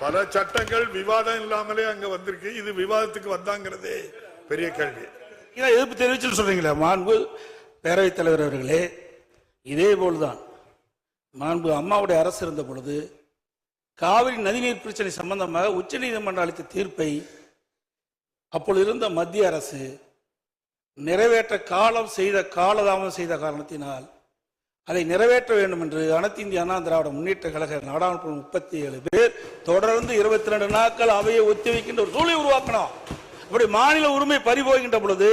பல சட்டங்கள் விவாதம் இல்லாமலே அங்க வந்திருக்கு. இது விவாதத்துக்கு வந்தாங்கிறதே பெரிய கேள்வி. எதிர்ப்பு தெரிவிச்சு சொல்றீங்களா? மாண்பு பேரவைத் தலைவர் அவர்களே, இதே போல்தான் மாண்பு அம்மாவுடைய அரசு இருந்த பொழுது காவிரி நதிநீர் பிரச்சனை சம்பந்தமாக உச்ச நீதிமன்றம் அளித்த தீர்ப்பை அப்பொழுது இருந்த மத்திய அரசு நிறைவேற்ற காலதாமதம் செய்த காரணத்தினால் அதை நிறைவேற்ற வேண்டும் என்று அனைத்து இந்திய அண்ணா திராவிட முன்னேற்ற கழக நாடாளுமன்ற 37 பேர் தொடர்ந்து 22 நாட்கள் அவையை ஒத்திவைக்கின்ற ஒரு சூழலை உருவாக்கணும். அப்படி மாநில உரிமை பறிபோகின்ற பொழுது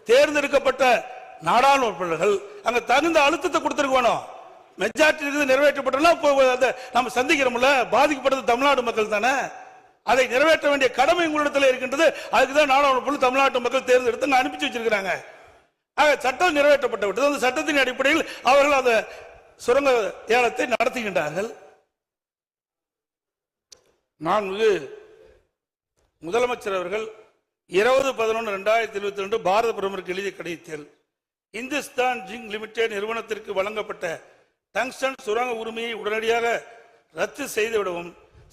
தேர்ந்தெடுக்கப்பட்ட நாடாளுமன்றங்கள் அங்க தகுந்த அழுத்தத்தை கொடுத்திருக்கணும். மெஜாரிட்டி நிறைவேற்றப்பட்டா நம்ம சந்திக்கிறோம்ல, பாதிக்கப்பட்டது தமிழ்நாடு மக்கள் தானே. அதை நிறைவேற்ற வேண்டிய கடமை உங்களிடத்தில் இருக்கின்றது. அதுக்குதான் நாடாளுமன்ற தமிழ்நாட்டு மக்கள் தேர்ந்தெடுத்து அனுப்பிச்சு வச்சிருக்கிறாங்க. சட்டம் நிறைவேற்றப்பட்டு விட்டது. அந்த சட்டத்தின் அடிப்படையில் அவர்கள் அந்த சுரங்க ஏலத்தை நடத்துகின்றார்கள். மாண்புமிகு முதலமைச்சர் அவர்கள் 20/11/2022 பாரத பிரதமருக்கு எழுதிய கடிதத்தில் இந்துஸ்தான் ஜிங்க் லிமிடெட் நிறுவனத்திற்கு வழங்கப்பட்ட டங்ஸ்டன் சுரங்க உரிமையை உடனடியாக ரத்து செய்துவிடவும்,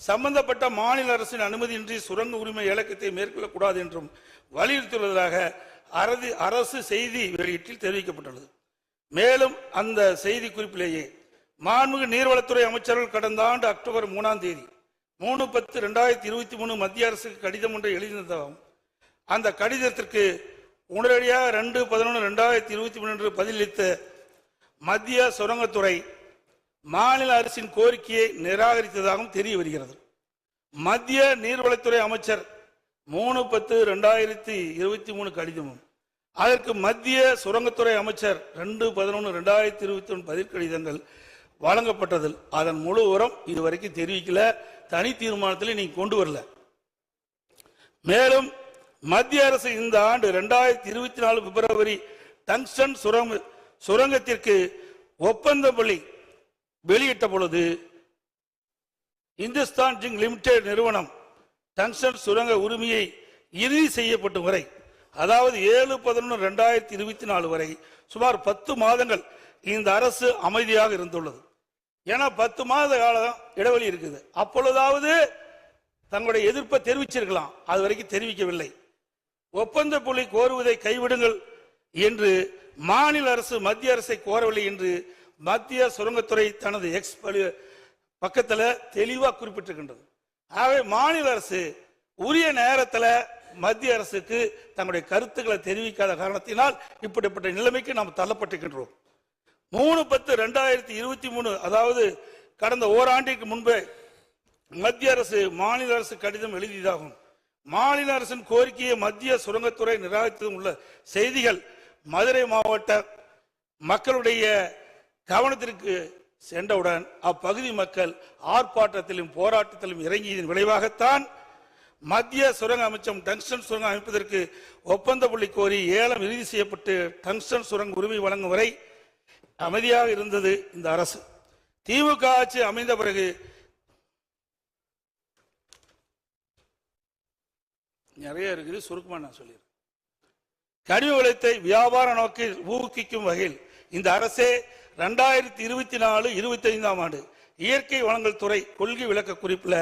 சம்பந்தப்பட்ட மாநில அரசின் அனுமதியின்றி சுரங்க உரிமை இலக்கத்தை மேற்கொள்ளக்கூடாது என்றும் வலியுறுத்தியுள்ளதாக அரசு செய்தி வெளியீட்டில் தெரிவிக்கப்பட்டுள்ளது. மேலும் அந்த செய்தி குறிப்பிலேயே மாண்புமிகு நீர்வளத்துறை அமைச்சர்கள் கடந்த ஆண்டு அக்டோபர் 3ஆம் தேதி 3/10/2023 மத்திய அரசுக்கு கடிதம் ஒன்றை எழுதியிருந்ததாகவும், அந்த கடிதத்திற்கு உடனடியாக 2/11/2023 பதிலளித்த மத்திய சுரங்கத்துறை மாநில அரசின் கோரிக்கையை நிராகரித்ததாகவும் தெரிய வருகிறது. மத்திய நீர்வளத்துறை அமைச்சர் 3/10/2023 கடிதமும், அதற்கு மத்திய சுரங்கத்துறை அமைச்சர் 2/11/2023 பதில் கடிதங்கள் வழங்கப்பட்டதில் அதன் முழு விவரம் இதுவரைக்கும் தெரிவிக்கல. தனி தீர்மானத்தில் நீங்க கொண்டு வரல. மேலும் மத்திய அரசு இந்த ஆண்டு 2024 பிப்ரவரி டங்ஸ்டன் சுரங்கத்திற்கு ஒப்பந்த பள்ளி வெளியிட்ட பொழுது இந்துஸ்தான் ஜிங்க் லிமிடெட் நிறுவனம் டங்ஸ்டன் சுரங்க உரிமையை இறுதி செய்யப்படும் வரை, அதாவது 7/11/2024 வரை சுமார் 10 மாதங்கள் இந்த அரசு அமைதியாக இருந்துள்ளது. ஏன்னா 10 மாத காலம் இடைவெளி இருக்குது. அப்பொழுதாவது தங்களுடைய எதிர்ப்பை தெரிவிச்சிருக்கலாம். அது வரைக்கும் தெரிவிக்கவில்லை. ஒப்பந்த புள்ளி கோருவதை கைவிடுங்கள் என்று மாநில அரசு மத்திய அரசை கோரவில்லை என்று மத்திய சுரங்கத்துறை தனது எக்ஸ் பக்கத்தில் தெளிவாக குறிப்பிட்டிருக்கின்றது. ஆகவே மாநில அரசு உரிய நேரத்தில் மத்திய அரசுக்கு தங்களுடைய கருத்துக்களை தெரிவிக்காத காரணத்தினால் இப்படிப்பட்ட நிலைமைக்கு நாம் தள்ளப்பட்டிருக்கின்றோம். 3/10/2023 அதாவது கடந்த ஓராண்டிற்கு முன்பே மத்திய அரசு மாநில அரசு கடிதம் எழுதியதாகும். மாநில அரசின் கோரிக்கையை மத்திய சுரங்கத்துறை நிராகரித்ததும் உள்ள செய்திகள் மதுரை மாவட்ட மக்களுடைய கவனத்திற்கு சென்றவுடன் அப்பகுதி மக்கள் ஆர்ப்பாட்டத்திலும் போராட்டத்திலும் இறங்கியதன் விளைவாகத்தான் மத்திய சுரங்க அமைச்சம் டங்ஸ்டன் சுரங்கம் அமைப்பதற்கு ஒப்பந்த புள்ளி கோரி ஏலம் இறுதி செய்யப்பட்டு டங்ஸ்டன் சுரங்க உரிமை வழங்கும் வரை அமைதியாக இருந்தது இந்த அரசு. திமுக ஆட்சி அமைந்த பிறகு நிறைய இருக்குது, சுருக்கமா நான் சொல்லிடுறேன். கனிம வளத்தை வியாபார நோக்கில் ஊக்குவிக்கும் வகையில் இந்த அரசே 2024-25ஆம் ஆண்டு இயற்கை வளங்கள் துறை கொள்கை விளக்க குறிப்பில்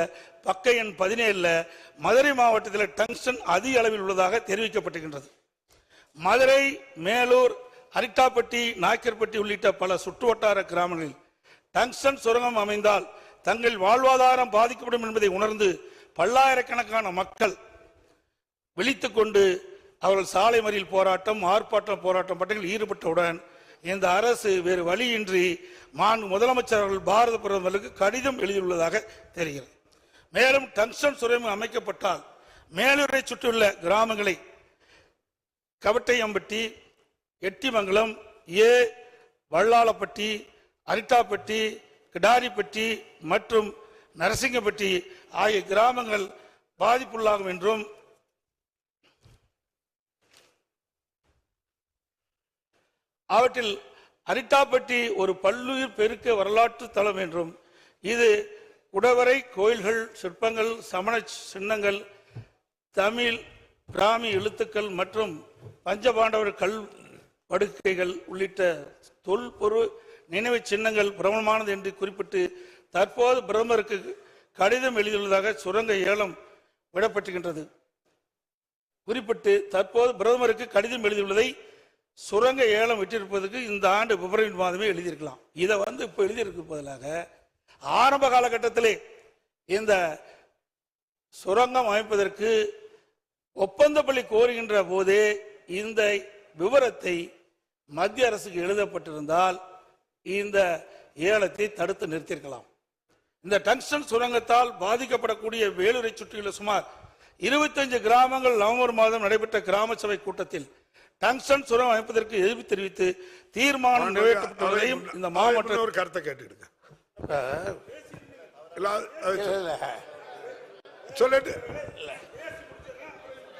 பக்க எண் 17 மதுரை மாவட்டத்தில் டங்ஸ்டன் அதிக அளவில் உள்ளதாக தெரிவிக்கப்பட்டிருக்கின்றது. மதுரை, மேலூர், அரிட்டாப்பட்டி, நாய்க்கர்பட்டி உள்ளிட்ட பல சுற்றுவட்டார கிராமங்களில் டங்ஸ்டன் சுரங்கம் அமைந்தால் தங்கள் வாழ்வாதாரம் பாதிக்கப்படும் என்பதை உணர்ந்து பல்லாயிரக்கணக்கான மக்கள் விழித்துக் கொண்டு அவர்கள் சாலை மறியல் போராட்டம், ஆர்ப்பாட்டம், போராட்டம் பட்டங்களில் ஈடுபட்டவுடன் இந்த அரசு வேறு வழியின்றி முதலமைச்சர் அவர்கள் பாரத பிரதமருக்கு கடிதம் எழுதியுள்ளதாக தெரிகிறது. மேலும் டங்ஸ்டன் சுரங்கம் அமைக்கப்பட்டால் மேலூரை சுற்றியுள்ள கிராமங்களை கவட்டையம்பட்டி, எட்டிமங்கலம், வள்ளாளப்பட்டி, அரிட்டாப்பட்டி, கிடாரிப்பட்டி மற்றும் நரசிங்கப்பட்டி ஆகிய கிராமங்கள் பாதிப்புள்ளாகும் என்றும் அவற்றில் அரிட்டாப்பட்டி ஒரு பல்லுயிர் பெருக்க வரலாற்று தலம் என்றும் இது குடவரை கோயில்கள், சிற்பங்கள், சமண சின்னங்கள், தமிழ் பிராமி எழுத்துக்கள் மற்றும் பஞ்சபாண்டவர் கல் படுக்கைகள் உள்ளிட்ட தொல்பொருள் நினைவு சின்னங்கள் பிரபலமானது என்று குறிப்பிட்டு தற்போது பிரதமருக்கு கடிதம் எழுதியுள்ளதாக சுரங்க ஏலம் விடப்பட்டிருக்கின்றது. குறிப்பிட்டு தற்போது பிரதமருக்கு கடிதம் எழுதியுள்ளதை சுரங்க ஏலம் விட்டிருப்பதற்கு இந்த ஆண்டு பிப்ரவரி மாதமே எழுதியிருக்கலாம். இதை இப்ப எழுதியிருக்க பதிலாக ஆரம்ப காலகட்டத்திலே இந்த சுரங்கம் அமைப்பதற்கு ஒப்பந்தப்பள்ளி கோருகின்ற போதே இந்த விவரத்தை மத்திய அரசுக்கு எழுதப்பட்டிருந்தால் இந்த ஏலத்தை தடுத்து நிறுத்தியிருக்கலாம். இந்த டங்ஸ்டன் சுரங்கத்தால் பாதிக்கப்படக்கூடிய வேலூரை சுற்றியுள்ள சுமார் 25 கிராமங்கள் நவம்பர் மாதம் நடைபெற்ற கிராம சபை கூட்டத்தில் டங்ஸ்டன் சுரங்கம் அமைப்பதற்கு எதிர்ப்பு தெரிவித்து தீர்மானம் நிறைவேற்றப்பட்டுள்ளதையும் இந்த மாவட்ட ஒரு கருத்தை கேட்டுடுங்க. சொல்லிட்டு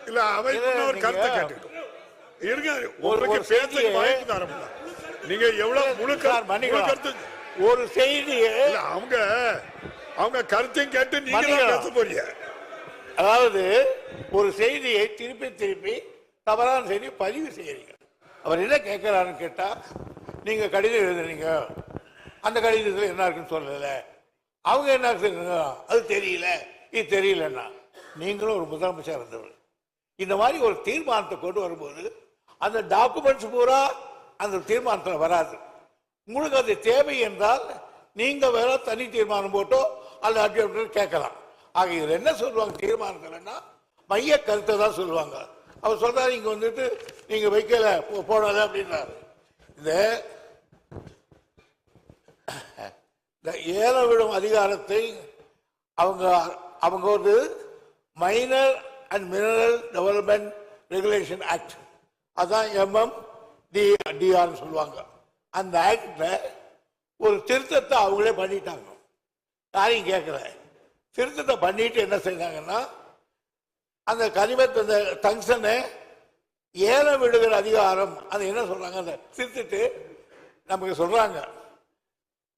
இல்ல அவை ஒரு கருத்தை கேட்டு இருங்க. உங்களுக்கு பேச வாய்ப்பு தரப்பட நீங்க எவ்வளவு முழு கருத்து ஒரு செய்தி அவங்க கருத்தையும் கேட்டு நீங்க பேச போறீங்க. அதாவது ஒரு செய்தியை திருப்பி திருப்பி தவறான செய்தி பதிவு செய்யறீங்க. அவர் என்ன கேட்கிறாருன்னு கேட்டா, நீங்க கடிதம் எழுதுறீங்க, அந்த கடிதத்தில் என்ன இருக்குன்னு சொல்லல, அவங்க என்ன சொல்றாங்க அது தெரியல, இது தெரியலன்னா நீங்களும் ஒரு முதலமைச்சர் இருந்தவர். இந்த மாதிரி ஒரு தீர்மானத்தை கொண்டு வரும்போது அந்த டாக்குமெண்ட்ஸ் பூரா அந்த தீர்மானத்தில் வராது. உங்களுக்கு அது தேவை என்றால் நீங்க வேற தனி தீர்மானம் போட்டோ அல்ல கேட்கலாம். ஆக இதில் என்ன சொல்லுவாங்க தீர்மானங்கள்னா மைய கருத்தை தான் சொல்லுவாங்க. அவர் சொல்றாரு இங்க நீங்க வைக்கல போடல அப்படின்றாரு. இந்த ஏலம் விடும் அதிகாரத்தை அவங்க ஒரு minor and mineral development regulation act, அதான் MMDR சொல்லுவாங்க. அந்த ஆக்ட்ல ஒரு திருத்தத்தை அவங்களே பண்ணிட்டாங்க. யாரையும் கேட்கல. திருத்தத்தை பண்ணிட்டு என்ன செய்தாங்கன்னா, அந்த கனிமத்தை டங்ஸ்டனை ஏலம் விடுகிற அதிகாரம் அது என்ன சொல்றாங்க, அந்த திருத்திட்டு நமக்கு சொல்றாங்க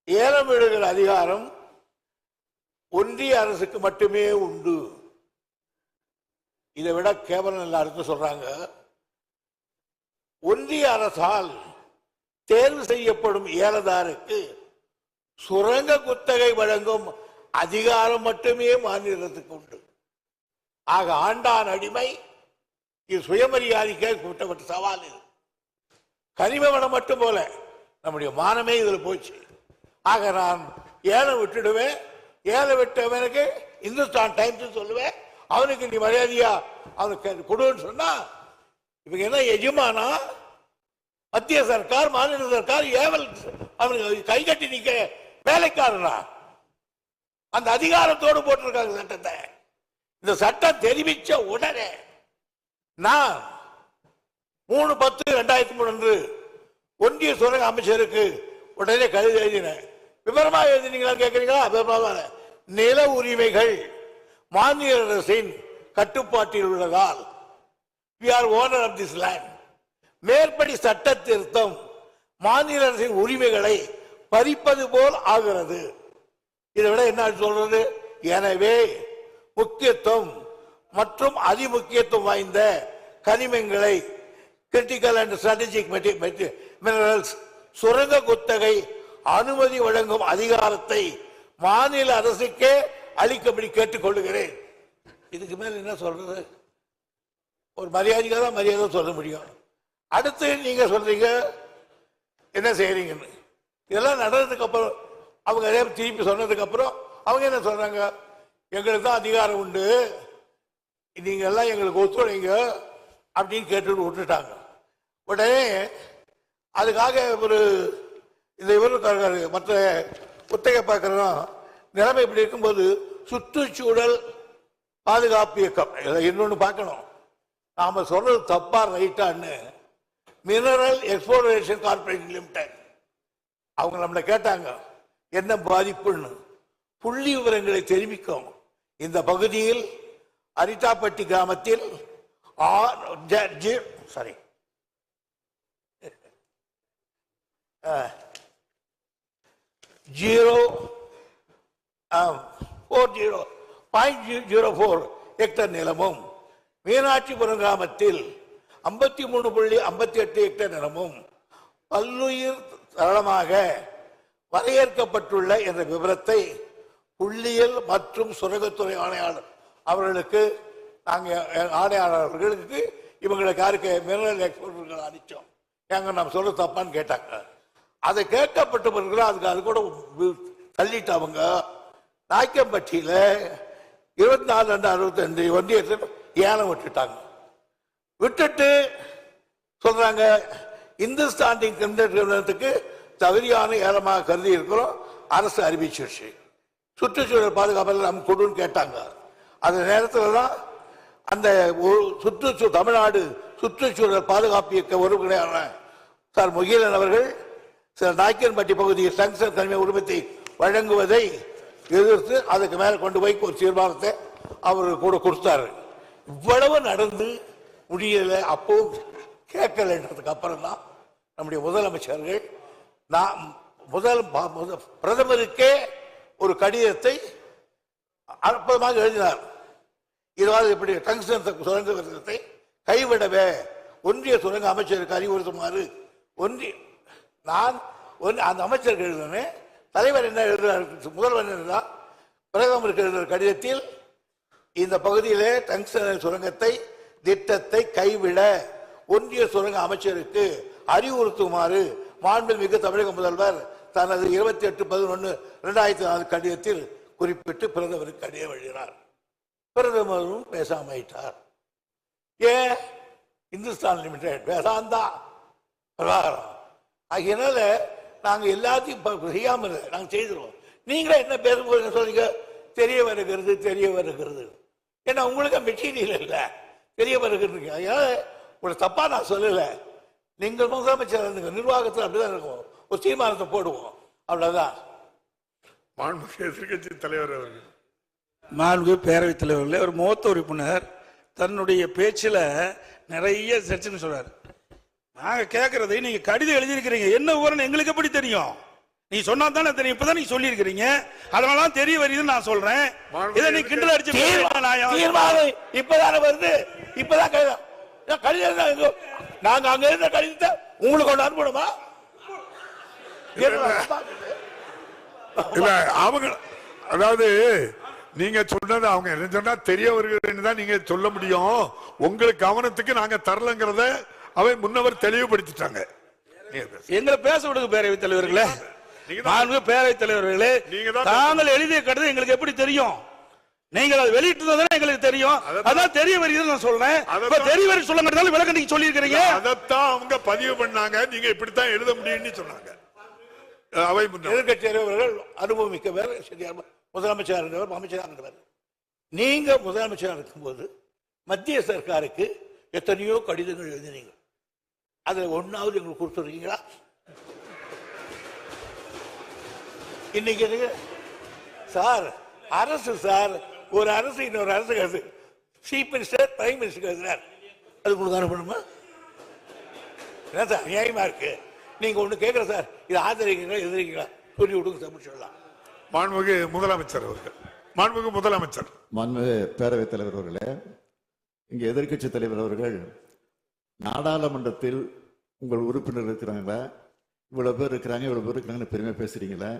ஏலம் விடுகிற அதிகாரம் ஒன்றிய அரசுக்கு மட்டுமே உண்டு. இதை விட கேவலம் எல்லாருக்கும் சொல்றாங்க, ஒன்றிய அரசால் தேர்வு செய்யப்படும் ஏலதாருக்கு சுரங்க குத்தகை வழங்கும் அதிகாரம் மட்டுமே மாநிலத்துக்கு உண்டு. ஆக ஆண்டான் அடிமை இது சுயமரியாதைக்காக கூட்டப்பட்ட சவால். இது கனிம வளம் மட்டும் போல நம்முடைய மானமே இதுல போச்சு. ஆக நான் ஏலம் விட்டுடுவேன், ஏலம் விட்டவனுக்கு இந்துஸ்தான் டைம்ஸ் சொல்லுவேன், அவனுக்கு நீ மரியாதையா அவனுக்கு கொடுன்னு சொன்னா இவங்க என்ன எஜமானா மத்திய சர்க்கார் மாநில சர்க்கார் ஏவல் அவனுக்கு கை கட்டி நிக்க வேலைக்காரனா அந்த அதிகாரத்தோடு போட்டிருக்காங்க சட்டத்தை. இந்த சட்டம் தெரிவிச்ச உடனே நான் 3/10/2003 ஒன்றிய சுரங்க அமைச்சருக்கு உடனே கடிதம் எழுதினேன். விவரமா எழுதினீங்களா கேட்கிறீங்களா? நில உரிமைகள் மாநில அரசின் கட்டுப்பாட்டில் உள்ளதால் we are owner of this land. மேற்படி சட்ட திருத்தம் மாநில அரசின் உரிமைகளை பறிப்பது போல் ஆகிறது. இதை விட என்ன சொல்றது? எனவே முக்கியத்துவம் மற்றும் அதிமுக்கியத்துவம் வாய்ந்த கனிமங்களை கிரிட்டிக்கல் அண்ட் ஸ்ட்ராட்டஜிக் மினரல்ஸ் சுரங்க குத்தகை அனுமதி வழங்கும் அதிகாரத்தை மாநில அரசுக்கே அளிக்கும்படி கேட்டுக் கொள்ளுகிறேன். இதுக்கு மேல என்ன சொல்றது? ஒரு மரியாதைக்காக தான் மரியாதை சொல்ல முடியும். அடுத்து நீங்க சொல்றீங்க என்ன செய்யறீங்கன்னு. இதெல்லாம் நடந்ததுக்கு அப்புறம் அவங்க அதே திருப்பி சொன்னதுக்கு அப்புறம் அவங்க என்ன சொல்றாங்க, எங்களுக்கு தான் அதிகாரம் உண்டு, நீங்க எல்லாம் எங்களுக்கு ஒத்துழைங்க அப்படின்னு கேட்டு விட்டுட்டாங்க. உடனே அதுக்காக ஒரு இந்த இவருக்காக மற்ற குத்தகை பார்க்கறோம் நிலைமை இப்படி இருக்கும்போது சுற்றுச்சூழல் பாதுகாப்பு இயக்கம் இன்னொன்னு பார்க்கணும். நாம சொல்றது தப்பா ரைட்டான்னு மினரல் எக்ஸ்ப்ளோரேஷன் கார்பரேஷன் லிமிடெட் அவங்க நம்மளை கேட்டாங்க என்ன பாதிப்புன்னு. புள்ளி விவரங்களை தெரிவிக்கும். இந்த பகுதியில் அரிட்டாப்பட்டி கிராமத்தில் 0.04 ஹெக்டர் நிலமும் மீனாட்சிபுரம் கிராமத்தில் 53.58 ஹெக்டர் நிலமும் பல்லுயிர் தளமாக வரையறுக்கப்பட்டுள்ள என்ற விவரத்தை புள்ளியியல் மற்றும் சுரங்கத்துறை ஆணையாளர் அவர்களுக்கு நாங்கள் ஆணையாளர்களுக்கு இவங்களுக்கு யாருக்கு மினரல் எக்ஸ்போர்ட்டர்கள் அனுப்பிச்சோம். ஏங்க நம்ம சொல்ல தப்பான்னு கேட்டாங்க. அதை கேட்கப்பட்டவர்கள் அதுக்கு அது கூட தள்ளிட்டு அவங்க நாய்க்கம்பட்டியில 24/2/62 ஒன்றியத்தில் ஏலம் விட்டுட்டாங்க. விட்டுட்டு சொல்றாங்க இந்துஸ்தாண்டிங் நிறுவனத்துக்கு தகுதியான ஏலமாக கருதி இருக்கிறோம், அரசு அறிவிச்சிருச்சு. சுற்றுச்சூழல் பாதுகாப்பில் நம்ம கொடுன்னு கேட்டாங்க. அந்த நேரத்தில் தான் அந்த தமிழ்நாடு சுற்றுச்சூழல் பாதுகாப்பு இயக்க ஒருங்கிணையான சார் முகிலன் அவர்கள் சில நாய்க்கன்பட்டி பகுதியில் டங்ஸ்டன் தனிமை உரிமத்தை வழங்குவதை எதிர்த்து அதுக்கு மேல கொண்டு போய் ஒரு தீர்மானத்தை அவர் கூட கொடுத்தாரு. இவ்வளவு நடந்து முடியல, அப்போ கேட்கலன்றதுக்கு அப்புறம் தான் நம்முடைய முதலமைச்சர்கள் பிரதமருக்கே ஒரு கடிதத்தை அற்புதமாக எழுதினார். இதாவது இப்படி டங்ஸ்டன் சுரங்கத்தை கைவிடவே ஒன்றிய சுரங்க அமைச்சருக்கு அறிவுறுத்துமாறு அந்த அமைச்சருக்கு எழுதினேன். தலைவர் என்ன எழுதுகிறார், முதல்வர் என்ன பிரதமருக்கு எழுதுகிற கடிதத்தில் இந்த பகுதியிலே டங்ஸ்டன் சுரங்கத்தை திட்டத்தை கைவிட ஒன்றிய சுரங்க அமைச்சருக்கு அறிவுறுத்துமாறு மாண்புமிகு தமிழக முதல்வர் தனது 28/11/2004 கடிதத்தில் குறிப்பிட்டு பிரதமருக்கு கடிதம் எழுதினார். பிரதமரும் பேசாமட்டார். ஏன் இந்துஸ்தான் லிமிடெட் வேதாந்தா பிரபாகரம் ஆகியனால நாங்க எல்லாத்தையும் செய்யாமல் நாங்க செய்திருவோம். நீங்களே என்ன பேச போறீங்க சொல்றீங்க, தெரிய வருகிறது. ஏன்னா உங்களுக்கு மெட்டீரியல் இல்ல, தெரிய வருகிறது. அதனால ஒரு தப்பா நான் சொல்லல. நீங்கள் முதலமைச்சர் இருந்துங்க, நிர்வாகத்தில் அப்படிதான் இருக்கும். ஒரு தீர்மானத்தை போடுவோம், அவ்வளவுதான். மாண்புமிகு எதிர்க்கட்சி தலைவர் அவர்கள், மாண்புமிகு பேரவைத் தலைவர்களே, ஒரு மூத்த உறுப்பினர் தன்னுடைய பேச்சில் நிறைய சர்ச்சைன்னு சொல்றாரு. நாங்க கேட்கறதை நீங்க கடிதம் எழுதியிருக்கிறீங்க, என்ன விவரம் எங்களுக்கு எப்படி தெரியும்? நீ சொன்னா தானே தெரியும். இப்பதான் நீங்க சொல்லி இருக்கிறீங்க, அதனால தெரிய வருதுன்னு நான் சொல்றேன். இதை நீ கிண்டல் அடிச்சு தீர்மானம் இப்பதானே வருது, இப்பதான் கடிதம் நாங்க அங்க இருந்த கடிதத்தை உங்களுக்கு கொண்டு அனுப்பணுமா? இல்ல அவங்க அதாவது நீங்க சொன்னது அவங்க என்ன சொன்னா தெரிய வருகிறதுன்னு தான் நீங்க சொல்ல முடியும். உங்களுக்கு கவனத்துக்கு நாங்க தரலங்கிறத அவை முன்னவர் தெளிவுபடுத்திட்டாங்க. எங்களை பேச விடுங்க பேரவைத் தலைவர்களே. பேரவைத் தலைவர்களே, தாங்கள் எழுதிய கடிதம் எங்களுக்கு எப்படி தெரியும்? நீங்கள் அதை வெளியிட்டு எங்களுக்கு தெரியும். அதான் தெரிய வருகிறது நான் சொல்றேன். தெரிய வரை சொல்ல விளக்கம் நீங்க சொல்லி இருக்கிறீங்க. அதைத்தான் அவங்க பதிவு பண்ணாங்க. நீங்க இப்படித்தான் எழுத முடியும்னு சொன்னாங்க. அவை எதிர்கட்சி தலைவர்கள் அனுபவமிக்கவர், முதலமைச்சர் இருந்தவர், அமைச்சராக இருந்தவர். நீங்க முதலமைச்சராக இருக்கும்போது மத்திய சர்க்காருக்கு எத்தனையோ கடிதங்கள் எழுதினீங்க. அதுல ஒன்னாவது எங்களுக்கு கொடுத்துருக்கீங்களா? இன்னைக்கு சார் அரசு சார் ஒரு அரசு இன்னொரு அரசு சீஃப் மினிஸ்டர் பிரைம் மினிஸ்டர் எழுதினார், அது உங்களுக்கு அனுப்பணுமா? என்ன சார் நியாயமா இருக்கு? நீங்க ஒண்ணு கேட்கற சார், இது ஆதரிக்கிறீங்களா எதிர்க்கிறீங்களா சொல்லி விடுங்க சார், சொல்லலாம். மாண்புமிகு முதலமைச்சர் அவர்கள், மாண்புமிகு முதலமைச்சர், மாண்புமிகு பேரவைத் தலைவர் அவர்களே, இங்கே எதிர்க்கட்சி தலைவர் அவர்கள் நாடாளுமன்றத்தில் உங்கள் உறுப்பினர் இருக்கிறாங்களா, இவ்வளவு பேர் இருக்கிறாங்க, இவ்வளவு பேர் இருக்கிறாங்கன்னு பெருமையா பேசுறீங்களா,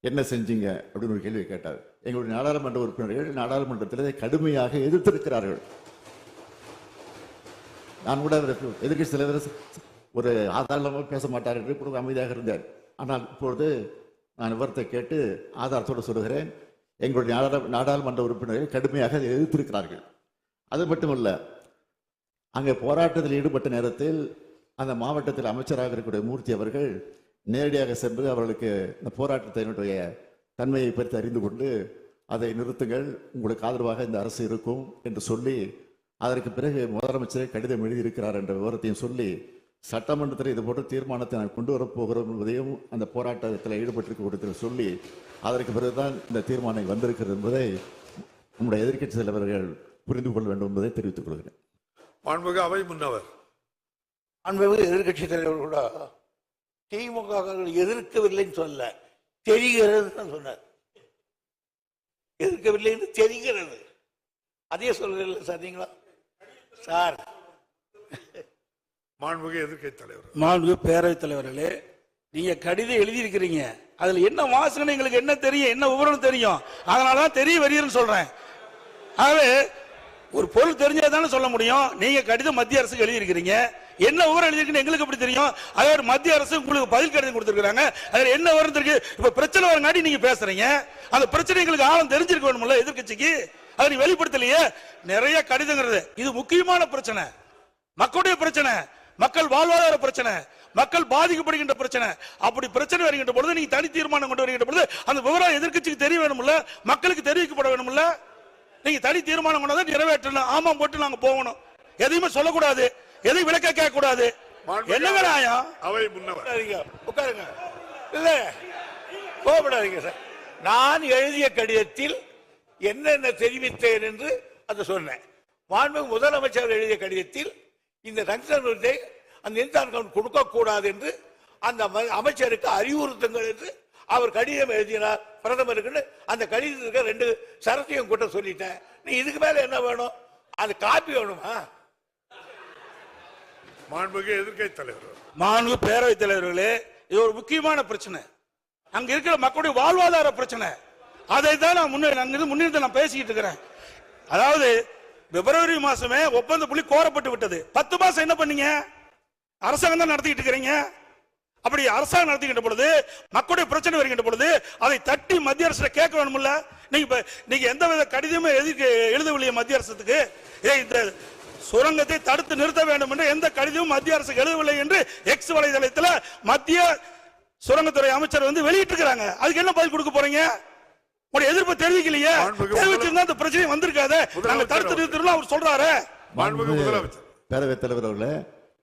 என்ன செஞ்சீங்க அப்படின்னு ஒரு கேள்வி கேட்டார். எங்களுடைய நாடாளுமன்ற உறுப்பினர்கள் நாடாளுமன்றத்தில் கடுமையாக எதிர்த்திருக்கிறார்கள். நான் கூட எதிர்க்கட்சி தலைவர் ஒரு ஆதாரமாக பேச மாட்டார் என்று இப்பொழுது அமைதியாக இருந்தார். ஆனால் இப்பொழுது நான் விவரத்தை கேட்டு ஆதாரத்தோடு சொல்லுகிறேன். எங்களுடைய நாடாளுமன்ற உறுப்பினர்கள் கடுமையாக அதை எதிர்த்திருக்கிறார்கள். அது மட்டுமல்ல, அங்கே போராட்டத்தில் ஈடுபட்ட நேரத்தில் அந்த மாவட்டத்தில் அமைச்சராக இருக்கக்கூடிய மூர்த்தி அவர்கள் நேரடியாக சென்று அவர்களுக்கு இந்த போராட்டத்தினுடைய தன்மையை பற்றி அறிந்து கொண்டு அதை நிறுத்துங்கள், உங்களுக்கு ஆதரவாக இந்த அரசு இருக்கும் என்று சொல்லி அதற்கு பிறகு முதலமைச்சரை கடிதம் எழுதியிருக்கிறார் என்ற விவரத்தையும் சொல்லி சட்டமன்றத்தில் இது போன்ற தீர்மானத்தை நான் கொண்டு வரப்போகிறோம் என்பதையும் அந்த போராட்டத்தில் ஈடுபட்டிருக்க சொல்லி அதற்கு பிறகுதான் இந்த தீர்மானம் வந்திருக்கிறது என்பதை நம்முடைய எதிர்க்கட்சி தலைவர்கள் புரிந்து கொள்ள வேண்டும் என்பதை தெரிவித்துக் கொள்கிறேன். மாண்புமிகு அவை முன்னவர், மாண்புமிகு எதிர்க்கட்சி தலைவர் கூட திமுக எதிர்க்கவில்லைன்னு சொல்ல தெரிகிறது சொன்னார். எதிர்க்கவில்லை என்று தெரிகிறது, அதே சொல்றீங்க சார் நீங்களா சார்? மாண்புமிகு எதிர்க்கட்சி தலைவர், மாண்புமிகு பேரவைத் தலைவர்களே, நீங்க கடிதம் எழுதியிருக்கிறீங்க, அதுல என்ன வாசனை எங்களுக்கு என்ன தெரியும், என்ன விவரம் தெரியும், அதனாலதான் தெரிய வரீர்னு சொல்றேன். ஆகவே ஒரு பொருள் தெரிஞ்சதானே சொல்ல முடியும். நீங்க கடிதம் மத்திய அரசுக்கு எழுதியிருக்கிறீங்க, என்ன விவரம் எழுதிருக்குன்னு எங்களுக்கு எப்படி தெரியும்? அதே மத்திய அரசு உங்களுக்கு பதில் கடிதம் கொடுத்திருக்காங்க, அதுல என்ன விவரம் இருக்கு? இப்ப பிரச்சனை வரங்காட்டி நீங்க பேசுறீங்க, அந்த பிரச்சனை எங்களுக்கு ஆழம் தெரிஞ்சிருக்க வேணும்ல எதிர்க்கட்சிக்கு, அதை நீ வெளிப்படுத்தலையே. நிறைய கடிதங்கிறது இது முக்கியமான பிரச்சனை, மக்களுடைய பிரச்சனை, மக்கள் வாழ்வாதார பிரச்சனை, மக்கள் பாதிக்கப்படுகின்ற பிரச்சனை. அப்படி பிரச்சனை வருகின்ற பொழுது நீங்க தனி தீர்மானம் கொண்டு வருகின்ற பொழுது அந்த விவரம் எதிர்க்கட்சிக்கு தெரிய வேணும்ல, மக்களுக்கு தெரிவிக்கப்பட வேணும்ல. நீங்க தனி தீர்மானம் கொண்டு நிறைவேற்றணும், ஆமாம் போட்டு நாங்க போகணும், எதையுமே சொல்லக்கூடாது, எதையும் விளக்க கேட்க கூடாது. என்ன நியாயம்? அவை முன்னவர் உட்காருங்க. இல்ல கோபப்படாதீங்க சார். நான் எழுதிய கடிதத்தில் என்னென்ன தெரிவித்தேன் என்று அதை சொன்னேன். மாண்புமிகு முதலமைச்சர் எழுதிய கடிதத்தில் இந்த தங்ஷன் அந்த இன்சான் கவுண்ட் கொடுக்க கூடாது என்று அந்த அமைச்சருக்கு அறிவுறுத்துங்கள் என்று அவர் கடிதம் எழுதினார் பிரதமருக்கு. அந்த கடிதத்துக்கு 2 சரத்தையும் கூட்ட சொல்லிட்டேன். நீ இதுக்கு மேல என்ன வேணும்? அது காப்பி வேணுமா? மாண்புமிகு எதிர்க்கட்சி தலைவர், மாண்புமிகு பேரவைத் தலைவர்களே, இது ஒரு முக்கியமான பிரச்சனை, அங்க இருக்கிற மக்களுடைய வாழ்வாதார பிரச்சனை. அதை தான் நான் முன்னிறுத்த நான் பேசிக்கிட்டு இருக்கிறேன். அதாவது பிப்ரவரி மாசமே ஒப்பந்த புள்ளி கோரப்பட்டு விட்டது. 10 மாசம் என்ன பண்ணீங்க? அரசாங்கம் தான் நடத்திட்டு இருக்கிறீங்க. அப்படி அரசாங்கம் நடத்திக்கிட்ட பொழுது மக்களுடைய பிரச்சனை வருகின்ற பொழுது அதை தட்டி மத்திய அரசு கேட்க வேணும்ல. நீங்க எந்த வித கடிதமே எழுதவில்லையே மத்திய அரசுக்கு, இந்த சுரங்கத்தை தடுத்து நிறுத்த வேண்டும் என்று எந்த கடிதமும் மத்திய அரசுக்கு எழுதவில்லை என்று எக்ஸ் வலைதளத்தில் மத்திய சுரங்கத்துறை அமைச்சர் வெளியிட்டு இருக்காங்க. அதுக்கு என்ன பதில் கொடுக்க போறீங்க? உங்களுடைய எதிர்ப்பு தெரிவிக்கலையே, தெரிவிச்சிருந்தா அந்த பிரச்சனை வந்திருக்காது. நாங்க தடுத்து நிறுத்தணும் அவர் சொல்றாரு. பேரவைத் தலைவர் அவர்களே,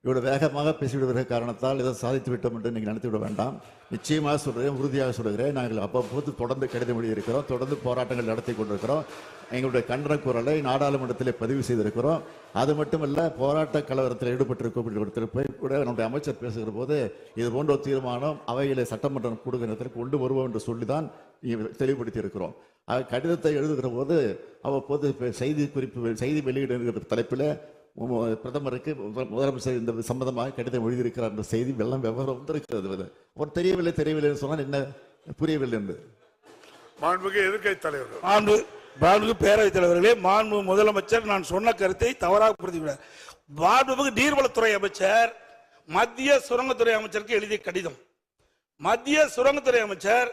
இவ்வளவு வேகமாக பேசிவிடுகிற காரணத்தால் இதை சாதித்து விட்டோம் என்று நீங்கள் நினைத்து விட வேண்டாம். நிச்சயமாக சொல்கிறேன், உறுதியாக சொல்கிறேன். நாங்கள் அவ்வப்போது தொடர்ந்து கடிதம் எழுதியிருக்கிறோம், தொடர்ந்து போராட்டங்கள் நடத்தி கொண்டிருக்கிறோம். எங்களுடைய கண்டன குரலை நாடாளுமன்றத்திலே பதிவு செய்திருக்கிறோம். அது மட்டுமல்ல, போராட்ட கலவரத்தில் ஈடுபட்டிருக்க கூட நம்முடைய அமைச்சர் பேசுகிற போது இது போன்ற ஒரு தீர்மானம் அவையிலே சட்டமன்றம் கூடுகிறதற்கு கொண்டு வருவோம் என்று சொல்லிதான் தெளிவுபடுத்தி இருக்கிறோம். கடிதத்தை எழுதுகிற போது அவ்வப்போது செய்தி வெளியிடுகிற தலைப்பில் பிரதமருக்கு முதலமைச்சர் இந்த சம்பந்தமாக கடிதம் எழுதியிருக்கிறார் என்ற செய்தி வெள்ளம் விவரம் வந்திருக்கிறது. ஒரு தெரியவில்லை சொன்னால் என்ன புரியவில்லை என்று. மாண்புமிகு எதிர்க்கட்சி தலைவர், மாண்புமிகு பேரவைத் தலைவர்களே, மாண்புமிகு முதலமைச்சர் நான் சொன்ன கருத்தை தவறாக புரிந்துவிட்டார். மாண்புமிகு நீர்வளத்துறை அமைச்சர் மத்திய சுரங்கத்துறை அமைச்சருக்கு எழுதிய கடிதம், மத்திய சுரங்கத்துறை அமைச்சர்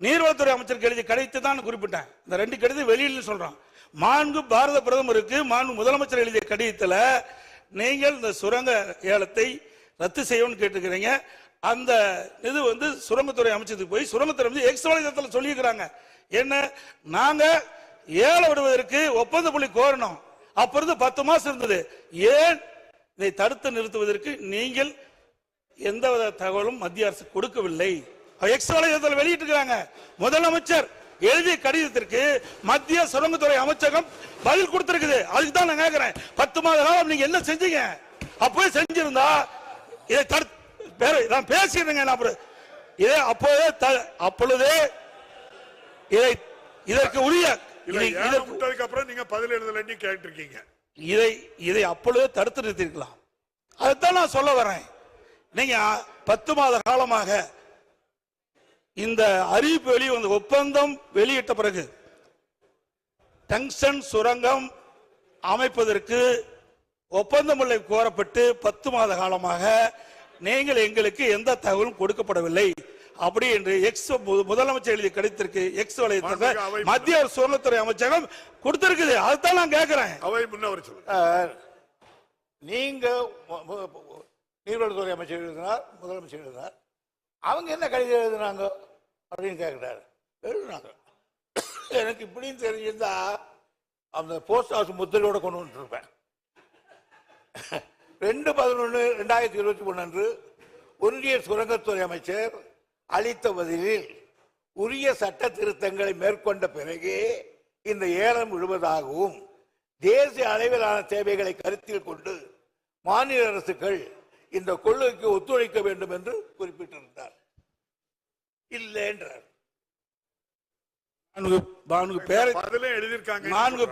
நீர்வளத்துறை அமைச்சருக்கு எழுதிய கடிதத்தை தான் குறிப்பிட்டேன். இந்த 2 கடிதம் வெளியில் சொல்றான். மாண்பு பாரத பிரதமருக்கு மாண்பு முதலமைச்சர் எழுதிய கடிதத்தில் நீங்கள் இந்த சுரங்க ஏலத்தை ரத்து செய்யணும்னு கேட்டுக்கிறீங்க. அந்த இது சுரங்கத்துறை அமைச்சருக்கு போய் சுரங்கத்துறை எக்ஸ் வலைதளத்தில் சொல்லியிருக்கிறாங்க. என்ன, நாங்க ஏலம் விடுவதற்கு ஒப்பந்த புள்ளி கோரணும், அப்ப இருந்து 10 மாசம் இருந்தது, ஏன் இதை தடுத்து நிறுத்துவதற்கு நீங்கள் எந்தவித தகவலும் மத்திய அரசு கொடுக்கவில்லை. எக்ஸ் வலைதளத்தில் வெளியிட்டு இருக்காங்க. முதலமைச்சர் எழுதிய கடிதத்திற்கு மத்திய சுரங்கத்துறை அமைச்சகம் பதில் கொடுத்திருக்குது. அதுக்கு தான் நான் கேட்கிறேன், 10 மாத காலம் நீங்க என்ன செஞ்சீங்க? அப்பவே செஞ்சிருந்தா இதை நான் பேசிடுறேங்க. அப்பொழுதே இதற்கு உரிய அப்புறம் நீங்க பதில் எழுதலன்னு கேட்டிருக்கீங்க. இதை அப்பொழுதே தடுத்து நிறுத்திருக்கலாம். அதைத்தான் நான் சொல்ல வரேன். நீங்க 10 மாத காலமாக இந்த அறிவிப்பு வெளிவந்த ஒப்பந்தம் வெளியிட்ட பிறகு டங்ஸ்டன் சுரங்கம் அமைப்பதற்கு ஒப்பந்தம் கோரப்பட்டு 10 மாத காலமாக நீங்கள் எங்களுக்கு எந்த தகவலும் கொடுக்கப்படவில்லை அப்படி என்று எக்ஸ் முதலமைச்சர் எழுதிய கடிதத்திற்கு எக்ஸ் வலைத்தளத்தில் மத்திய சுரங்கத்துறை அமைச்சகம் கொடுத்திருக்குது. அதுதான் நான் கேட்கிறேன். அவை முன்னவர் சொல்லுங்க. நீங்க நீர்வளத்துறை அமைச்சர் எழுதினார், முதலமைச்சர் எழுதினார், அவங்க என்ன கடிதம் எழுதுனாங்க அப்படின்னு கேட்கிறாரு. எழுதுனாங்க. எனக்கு இப்படின்னு தெரிஞ்சிருந்தா அந்த போஸ்ட் ஹவுஸ் முத்திரையோட கொண்டு வந்துருப்பேன். 2/11/2021 அன்று ஒன்றிய சுரங்கத்துறை அமைச்சர் அளித்த பதிலில் உரிய சட்ட திருத்தங்களை மேற்கொண்ட பிறகே இந்த ஏலம் விடுவதாகவும் தேசிய அளவிலான தேவைகளை கருத்தில் கொண்டு மாநில அரசுகள் இந்த கொள்கைக்கு ஒத்துழைக்க வேண்டும் என்று குறிப்பிட்டிருந்தார். இல்லை என்றார்.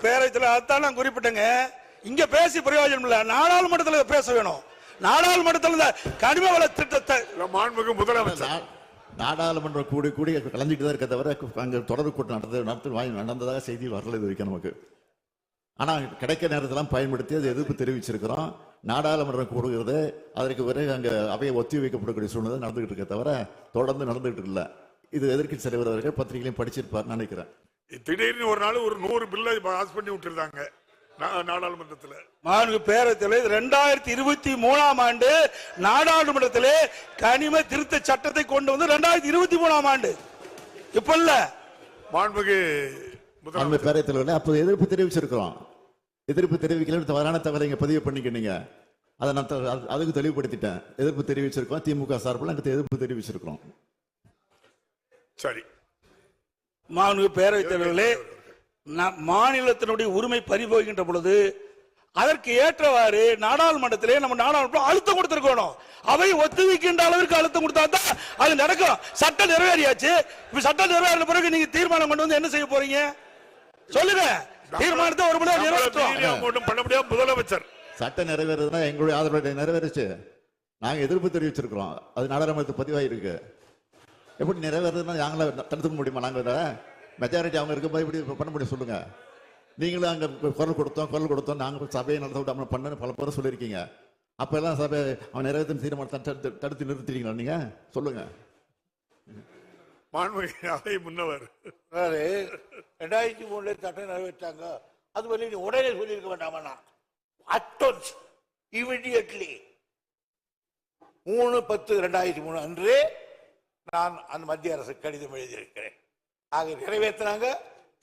பேரத்தில் அதான் நான் குறிப்பிட்டேங்க. இங்க பேசி பிரயோஜனம் இல்ல, நாடாளுமன்றத்தில் பேச வேணும். நாடாளுமன்றத்தில் கனிம வள திட்டத்தை மாண்புமிகு முதலமைச்சர் நாடாளுமன்றம் கூடி கூடி கலந்துட்டு தான் இருக்க தவிர அங்கே தொடர் கூட்டம் நடந்ததாக செய்தி வரல இது வரைக்கும் நமக்கு. ஆனால் கிடைக்க நேரத்தெல்லாம் பயன்படுத்தி அதை எதிர்ப்பு தெரிவிச்சிருக்கிறோம். நாடாளுமன்றம் கூடுகிறது, அதற்கு பிறகு அங்கே அவையை ஒத்தி வைக்கப்படக்கூடிய சூழ்நிலை நடந்துகிட்டு இருக்க தவிர தொடர்ந்து நடந்துகிட்டு இல்லை. இது எதிர்க்கட்சி தலைவர் அவர்கள் பத்திரிகையிலையும் படிச்சிருப்பார் நினைக்கிறேன். திடீர்னு ஒரு நாள் ஒரு 100 பில்லை பாஸ் பண்ணி விட்டுருந்தாங்க நாடாளுமன்றத்தில். மாண்பு பேரவைத் 2023ஆம் ஆண்டு நாடாளுமன்றத்திலே கனிம திருத்த சட்டத்தை கொண்டு வந்து 2023ஆம் ஆண்டு இப்ப இல்ல. மாண்புக்கு பேரவைத் தலைவர்களே, அப்போது எதிர்ப்பு தெரிவிச்சிருக்கிறோம். எதிர்ப்பு தெரிவிக்கல தவறான தகவலை இங்க பதிவு பண்ணிக்கிட்டீங்க. அதை நான் அதுக்கு தெளிவுபடுத்திட்டேன். எதிர்ப்பு தெரிவிச்சிருக்கோம், திமுக சார்பில் அங்கே எதிர்ப்பு தெரிவிச்சிருக்கிறோம். சரி. மாண்பு பேரவைத் தலைவர்களே, மாநிலத்தினுடைய உரிமை பறிபோகின்ற பொழுது அதற்கு ஏற்றவாறு நாடாளுமன்றத்திலே நம்ம நாடாளுமன்றம் அழுத்தம் கொடுத்திருக்கணும். அவை ஒத்துழைக்கின்ற அளவிற்கு அழுத்தம் கொடுத்தா தான் அது நடக்கும். சட்டம் நிறைவேறியாச்சு. இப்ப சட்டம் நிறைவேறின பிறகு நீங்க தீர்மானம் கொண்டு வந்து என்ன செய்ய போறீங்க சொல்லுங்க. தீர்மானத்தை ஒரு முறை நிறைவேற்றுவோம் பண்ண முடியாது. முதலமைச்சர் சட்டம் நிறைவேறதுன்னா எங்களுடைய ஆதரவு நிறைவேறிச்சு. நாங்க எதிர்ப்பு தெரிவிச்சிருக்கிறோம். அது நாடாளுமன்றத்துக்கு பதிவாயிருக்கு. எப்படி நிறைவேறதுன்னா நாங்கள தடுத்துக்க முடியுமா? நாங்க மெஜாரிட்டி அவங்க இருக்கும்போது இப்படி பண்ண முடியும் சொல்லுங்க. நீங்களும் அங்க குரல் கொடுத்தோம் நாங்க சபையை நடத்த விடாம பண்ணு பல பேர் சொல்லியிருக்கீங்க. அப்ப எல்லாம் சபை அவன் நிறைவேற்றும் தீர்மானத்தை தடுத்து நிறுத்திட்டீங்களா? நீங்க சொல்லுங்க. முன்னவர் 2003 சட்டம் நிறைவேற்றாங்க. அது வரை நீ உடனே சொல்லியிருக்க வேண்டாமா? அட்டோன்ஸ் இமிடியட்லி 3/10/2003 அன்று நான் அந்த மத்திய அரசு கடிதம் எழுதியிருக்கிறேன். ஆக நிறைவேற்றினாங்க,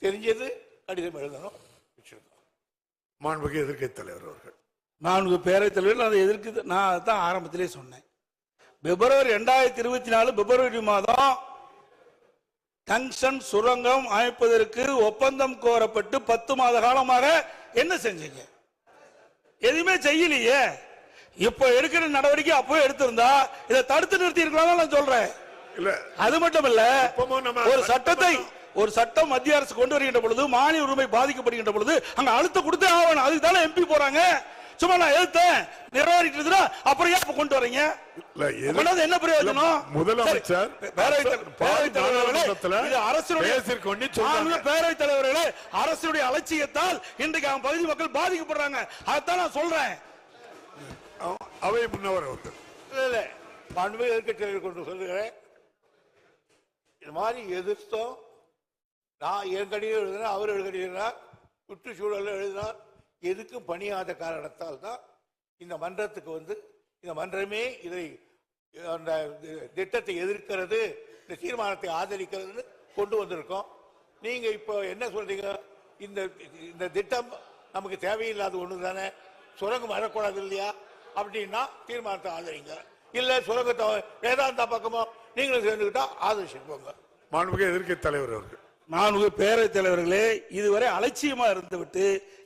தெரிஞ்சது, கடிதம் எழுதணும். மாண்புக்கு எதிர்க்கட்சி தலைவர் அவர்கள். மாண்பு பேரவைத் தலைவர் அதை எதிர்க்கு நான் தான் ஆரம்பத்திலே சொன்னேன். பிப்ரவரி 2024 பிப்ரவரி மாதம் டங்ஸ்டன் சுரங்கம் அமைப்பதற்கு ஒப்பந்தம் கோரப்பட்டு 10 மாத காலமாக என்ன செஞ்சீங்க? எதுவுமே செய்யலையே. இப்ப எடுக்கிற நடவடிக்கை அப்போ எடுத்திருந்தா இதை தடுத்து நிறுத்தி இருக்கலாம் நான் சொல்றேன். அது மட்டும் இல்ல, ஒரு சட்டம் மத்திய அரசு கொண்டு வருகின்ற பொழுது மாநில உரிமை பாதிக்கப்படுகின்ற பொழுது அங்க அழுத்தம் கொடுத்தே ஆகணும். அதுக்கு தானே எம்பி போறாங்க. சும்மா நான் எழுத்தேன் நிறைவேறிட்டு அப்புறம் ஏன் கொண்டு வரீங்க? என்ன பிரயோஜனம்? முதலமைச்சர் பேரவைத் தலைவர்களே, அரசுடைய அலட்சியத்தால் இன்றைக்கு அவன் பகுதி மக்கள் பாதிக்கப்படுறாங்க. அதைத்தான் நான் சொல்றேன். அவை முன்னவர் அவர்கள் மாண்புமிகு எதிர்க்கட்சி கொண்டு சொல்லுகிறேன். இது மாதிரி எதிர்த்தோம். நான் என் கடிதம் எழுதினேன், அவர் எழுதினார், சுற்றுச்சூழல் எழுதினார். எதுக்கும் பணியாத காரணத்தால் தான் இந்த மன்றத்துக்கு வந்து இந்த மன்றமே இதை அந்த திட்டத்தை எதிர்க்கிறது, இந்த தீர்மானத்தை ஆதரிக்கிறது கொண்டு வந்திருக்கோம். நீங்க இப்போ என்ன சொல்றீங்க? இந்த திட்டம் நமக்கு தேவையில்லாத ஒண்ணு தானே, சுரங்கம் வரக்கூடாது இல்லையா? அப்படின்னா தீர்மானத்தை ஆதரிங்க. இல்ல சுரங்கத்தை வேதாந்தா பக்கமோ நீங்களும் சேர்ந்துக்கிட்டா ஆதரிச்சுக்கோங்க. மாண்புமிகு எதிர்க்கட்சி தலைவர் அவர்கள். மாண்புமிகு பேரவைத் தலைவர்களே, இதுவரை அலட்சியமா இருந்துவிட்டு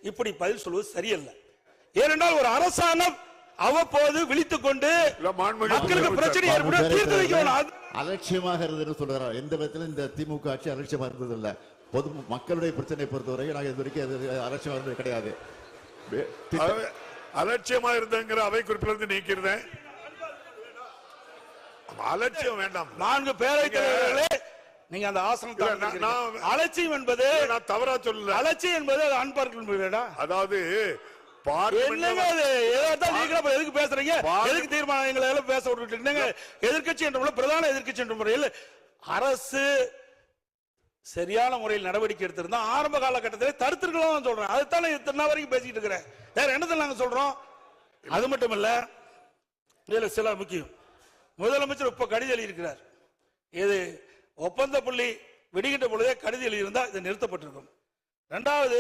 இப்படி பதில் சொல்வது சரியல்ல. ஏனென்றால் ஒரு அரசாங்கம் அவ்வப்போது விழித்துக் கொண்டு மக்களுக்கு பிரச்சனை ஏற்படும் தீர்த்து வைக்கணும். அலட்சியமாக இருந்தது சொல்றாரு. எந்த விதத்திலும் இந்த திமுக ஆட்சி அலட்சியமா இருந்தது இல்ல. பொது மக்களுடைய பிரச்சனை பொறுத்தவரை நாங்கள் இது வரைக்கும் அலட்சியமா இருந்தது கிடையாது. அலட்சியமா இருந்தங்கிற அவை குறிப்பிலிருந்து நீக்கிறேன். அலட்சியம் வேண்டாம். 4 பேரவைத் தலைவர்களே, நீங்க அந்த ஆசனத்தை அலட்சியம் என்பது நான் தவறா சொல்லல. அலட்சியம் என்பது அது அன்பார்க்க. அதாவது எதுக்கு பேசுறீங்க? எதுக்கு தீர்மானங்களை எல்லாம் பேச விட்டுட்டீங்க? எதிர்க்கட்சி என்ற பிரதான எதிர்க்கட்சி என்ற முறையில் அரசு சரியான முறையில் நடவடிக்கை எடுத்திருந்தா ஆரம்ப காலகட்டத்தில் தடுத்திருக்கலாம் சொல்றேன். அதுதான் இத்தனை வரைக்கும் பேசிட்டு இருக்கிறேன். வேற என்னதான் நாங்க சொல்றோம்? அது மட்டும் இல்ல, இதுல சில முக்கியம். முதலமைச்சர் இப்ப கடிதம் எழுதியிருக்கிறார். இது ஒப்பந்த புள்ளி விடுகின்ற பொழுதே கடிதம் எழுதியிருந்தா இது நிறுத்தப்பட்டிருக்கும். இரண்டாவது,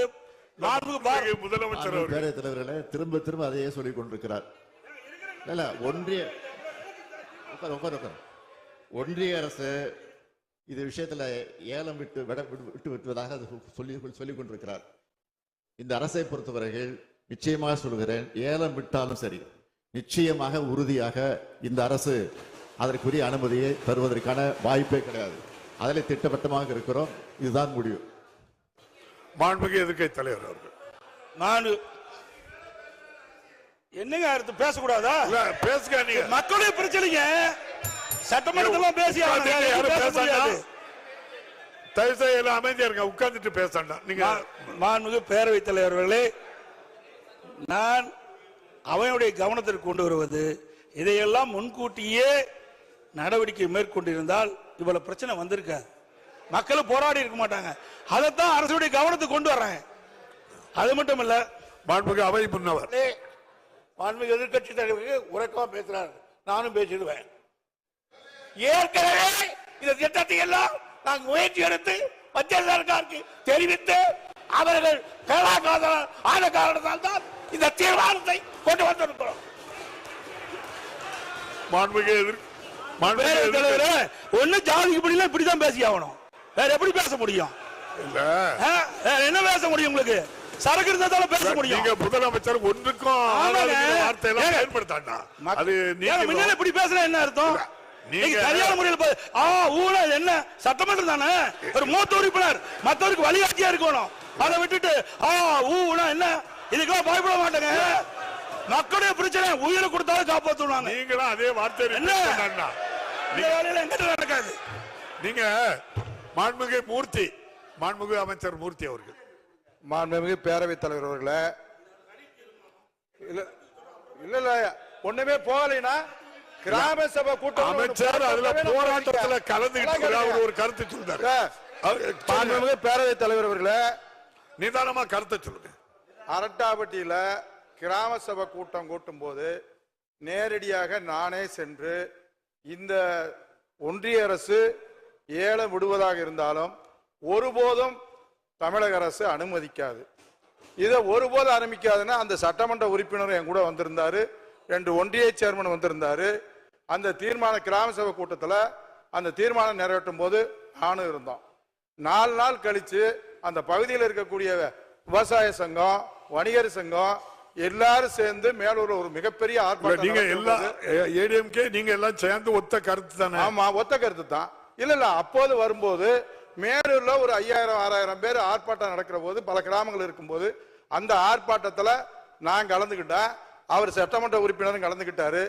முதலமைச்சர் பேரவைத் தலைவர்களே திரும்ப திரும்ப அதையே சொல்லிக் கொண்டிருக்கிறார். ஒன்றிய அரசு இது விஷயத்துல ஏலம் விட்டு விட்டுவதாக சொல்லிக் கொண்டிருக்கிறார். இந்த அரசை பொறுத்தவரையில் நிச்சயமாக சொல்கிறேன், ஏலம் விட்டாலும் சரி, நிச்சயமாக உறுதியாக இந்த அரசு அதற்குரிய அனுமதியை தருவதற்கான வாய்ப்பே கிடையாது. அதில் திட்டவட்டமாக இருக்கிறோம். இதுதான் முடிவு. மாண்புமிகு எதிர்க்கட்சி தலைவர் அவர்கள். நான் என்னங்க அடுத்து பேசக்கூடாதா? பேசுங்க. நீங்க மக்களுடைய பிரச்சனைங்க சட்டமன்றத்தில் பேசி தயவுசெய்து அமைதியா இருங்க, உட்கார்ந்துட்டு பேசண்டா. நீங்க மாண்புமிகு பேரவைத் தலைவர்களே, நான் அவையுடைய கவனத்திற்கு கொண்டு வருவது, இதையெல்லாம் முன்கூட்டியே நடவடிக்கை மேற்கொண்டிருந்தால் இவ்வளவு பிரச்சனை வந்திருக்காது, மக்கள் போராடி இருக்க மாட்டாங்க. அதைத்தான் அரசுடைய கவனத்துக்கு கொண்டு வர்றாங்க. அது மட்டும் இல்ல, மாண்புமிகு அவை முன்னவர் மாண்புமிகு எதிர்கட்சி தலைவருக்கு உறக்கமா பேசுறாரு, நானும் பேசிடுவேன். ஏற்கனவே இந்த திட்டத்தை எல்லாம் நாங்கள் முயற்சி எடுத்து மத்திய சர்க்காருக்கு தெரிவித்து அவர்கள் ஆன காரணத்தால் தான் இந்த தீர்மானத்தை கொண்டு வந்திருக்கிறோம். ஒண்ணு ஜாதிக்கு படியில இப்படிதான் பேசி ஆகணும், வேற எப்படி பேச முடியும்? என்ன பேச முடியும்? உங்களுக்கு சரக்கு இருந்தாலும் பேச முடியும். நீங்க முதலமைச்சர் ஒன்றுக்கும் வார்த்தை எல்லாம் பயன்படுத்தாண்டா. அது நீங்க இப்படி பேசுற என்ன அர்த்தம்? நீங்க சரியான முறையில் என்ன சட்டமன்றம் தானே, ஒரு மூத்த உறுப்பினர் மற்றவருக்கு வழிகாட்டியா இருக்கணும். அதை விட்டுட்டு என்ன இதுக்கெல்லாம் பயப்பட மாட்டேங்க. மக்களுடைய பிரச்சனை உயிரை கொடுத்தாலும் காப்பாற்றுவாங்க. நீங்களும் அதே வார்த்தை நடக்காது. நீங்க மாண்புமிகு மூர்த்தி, மாண்புமிகு அமைச்சர் மூர்த்தி அவர்கள், மாண்புமிகு பேரவைத் தலைவர் அவர்களே, இல்ல ஒண்ணுமே போகலைன்னா கிராம சபை கூட்டம் அமைச்சர் அதுல போராட்டத்துல கலந்துகிட்டு ஒரு கருத்து சொல்றாரு. மாண்புமிகு பேரவைத் தலைவர் அவர்களே, நிதானமா கருத்தை சொல்லுங்க. அரட்டாப்பட்டியில கிராம சபை கூட்டம் கூட்டும் போது நேரடியாக நானே சென்று இந்த ஒன்றிய அரசு ஏலம் விடுவதாக இருந்தாலும் ஒருபோதும் தமிழக அரசு அனுமதிக்காது. இதை ஒருபோதும் அனுமதிக்காதுன்னா அந்த சட்டமன்ற உறுப்பினர் என் கூட வந்திருந்தாரு, 2 ஒன்றிய சேர்மன் வந்திருந்தாரு. அந்த தீர்மான கிராம சபை கூட்டத்தில் அந்த தீர்மானம் நிறைவேற்றும் போது நானும் இருந்தோம். 4 நாள் கழிச்சு அந்த பகுதியில் இருக்கக்கூடிய விவசாய சங்கம், வணிகர் சங்கம் எல்லாரும் சேர்ந்து மேலூர் ஒரு மிகப்பெரிய ஆர்ப்பாட்டம். நீங்க எல்லாம் ஏடிஎம்கே நீங்க எல்லாம் சேர்ந்து ஒத்த கருத்து தானே? ஆமா, ஒத்த கருத்து தான். இல்ல அப்போது வரும்போது மேலூர்ல ஒரு 5000-6000 பேர் ஆர்ப்பாட்டம் நடக்கிற போது, பல கிராமங்கள் இருக்கும்போது அந்த ஆர்ப்பாட்டத்துல நான் கலந்துகிட்டேன், அவர் சட்டமன்ற உறுப்பினரும் கலந்துகிட்டாரு.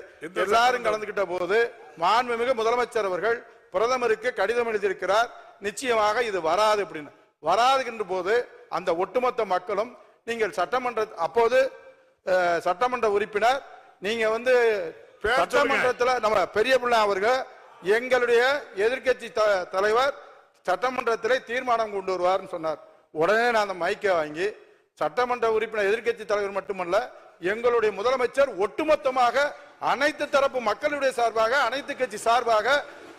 எல்லாரும் கலந்துகிட்ட போது மாண்புமிகு முதலமைச்சர் அவர்கள் பிரதமருக்கு கடிதம் எழுதியிருக்கிறார், நிச்சயமாக இது வராது அப்படின்னு. வராதுகின்ற போது அந்த ஒட்டுமொத்த மக்களும் நீங்கள் அப்போது சட்டமன்ற உறுப்பினர் நீங்க சட்டமன்றத்தில் நம்ம பெரிய பிள்ளை அவர்கள் எங்களுடைய எதிர்கட்சி தலைவர் சட்டமன்றத்தில் தீர்மானம் கொண்டு வருவார்னு சொன்னார். உடனே நான் அந்த மைக்கை வாங்கி சட்டமன்ற உறுப்பினர் எதிர்கட்சி தலைவர் மட்டுமல்ல எங்களுடைய முதலமைச்சர் ஒட்டுமொத்தமாக அனைத்து தரப்பு மக்களுடைய சார்பாக, அனைத்து கட்சி சார்பாக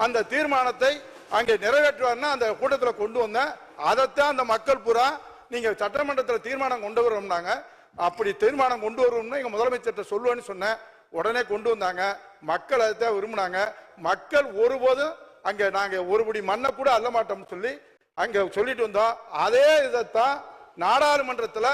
அந்த தீர்மானத்தை அங்கே நிறைவேற்றுவார்னா அந்த கூட்டத்தில் கொண்டு வந்தேன். அதைத்தான் அந்த மக்கள் பூரா நீங்க சட்டமன்றத்தில் தீர்மானம் கொண்டு வரோம்னாங்க. அப்படி தீர்மானம் கொண்டு வருவோம்னா எங்க முதலமைச்சர் சொல்லுவேன்னு சொன்னேன். உடனே கொண்டு வந்தாங்க. மக்கள் அதைத்தான் விரும்பினாங்க. மக்கள் ஒருபோதும் அங்க நாங்க ஒருபடி மண்ணை கூட அள்ள மாட்டோம்னு சொல்லி அங்க சொல்லிட்டு வந்தோம். அதே இதைத்தான் நாடாளுமன்றத்தில்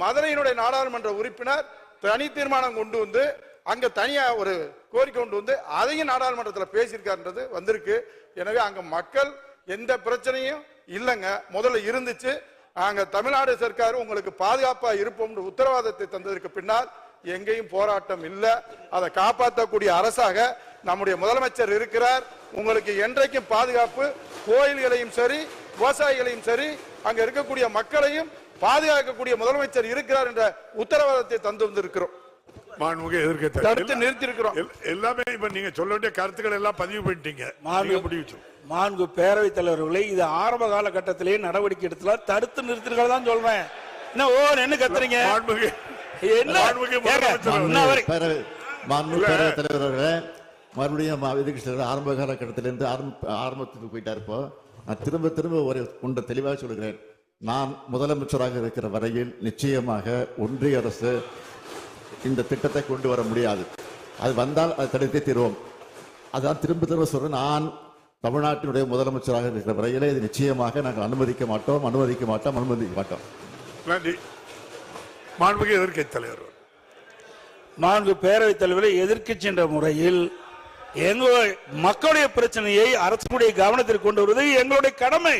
மதுரையினுடைய நாடாளுமன்ற உறுப்பினர் தனி தீர்மானம் கொண்டு வந்து அங்க தனியா ஒரு கோரிக்கை கொண்டு வந்து அதையும் நாடாளுமன்றத்தில் பேசியிருக்காருன்றது வந்திருக்கு. எனவே அங்க மக்கள் எந்த பிரச்சனையும் இல்லைங்க, முதல்ல இருந்துச்சு. அங்க தமிழ்நாடு சர்க்கார் உங்களுக்கு பாதுகாப்பா இருப்போம் உத்தரவாதத்தை தந்ததற்கு பின்னால் எங்கேயும் போராட்டம் இல்லை. அதை காப்பாற்றக்கூடிய அரசாக நம்முடைய முதலமைச்சர் இருக்கிறார். உங்களுக்கு என்றைக்கும் பாதுகாப்பு, கோயில்களையும் சரி விவசாயிகளையும் சரி அங்க இருக்கக்கூடிய மக்களையும் பாதுகாக்கக்கூடிய முதலமைச்சர் இருக்கிறார் என்ற உத்தரவாதத்தை தந்து வந்திருக்கிறோம். தடுத்து நிறுத்தி இருக்கிறோம். எல்லாமே இப்ப நீங்க சொல்ல வேண்டிய கருத்துக்கள் எல்லாம் பதிவு பண்ணிட்டீங்க. மாண்பு பேரவைத் தலைவர்களை இது ஆரம்ப காலகட்டத்திலேயே நடவடிக்கை எடுத்தலாம், தடுத்து நிறுத்திருக்கிறதா தான் சொல்றேன். என்ன கத்துறீங்க? பேரவைத் தலைவர்களே, மறுபடியும் எதிர்கட்சிகள் ஆரம்ப காலகட்டத்திலிருந்து ஆரம்பத்துக்கு போயிட்டா இருப்போ நான் திரும்ப திரும்ப ஒரு ஒன்றை தெளிவாக சொல்கிறேன். நான் முதலமைச்சராக இருக்கிற வரையில் நிச்சயமாக ஒன்றிய அரசு இந்த திட்டத்தை கொண்டு வர முடியாது. அது வந்தால் அதை தடுத்தே தீர்வோம். அதான் திரும்ப திரும்ப சொல்றேன். நான் தமிழ்நாட்டினுடைய முதலமைச்சராக இருக்கிற வரையிலே இது நிச்சயமாக நாங்கள் அனுமதிக்க மாட்டோம். நன்றி. மாண்புமிகு எதிர்க்கட்சி தலைவர், மாண்பு பேரவைத் தலைவரை எதிர்க்கட்சி என்ற முறையில் எங்களுடைய மக்களுடைய பிரச்சனையை அரசுடைய கவனத்திற்கு கொண்டு வருவது எங்களுடைய கடமை.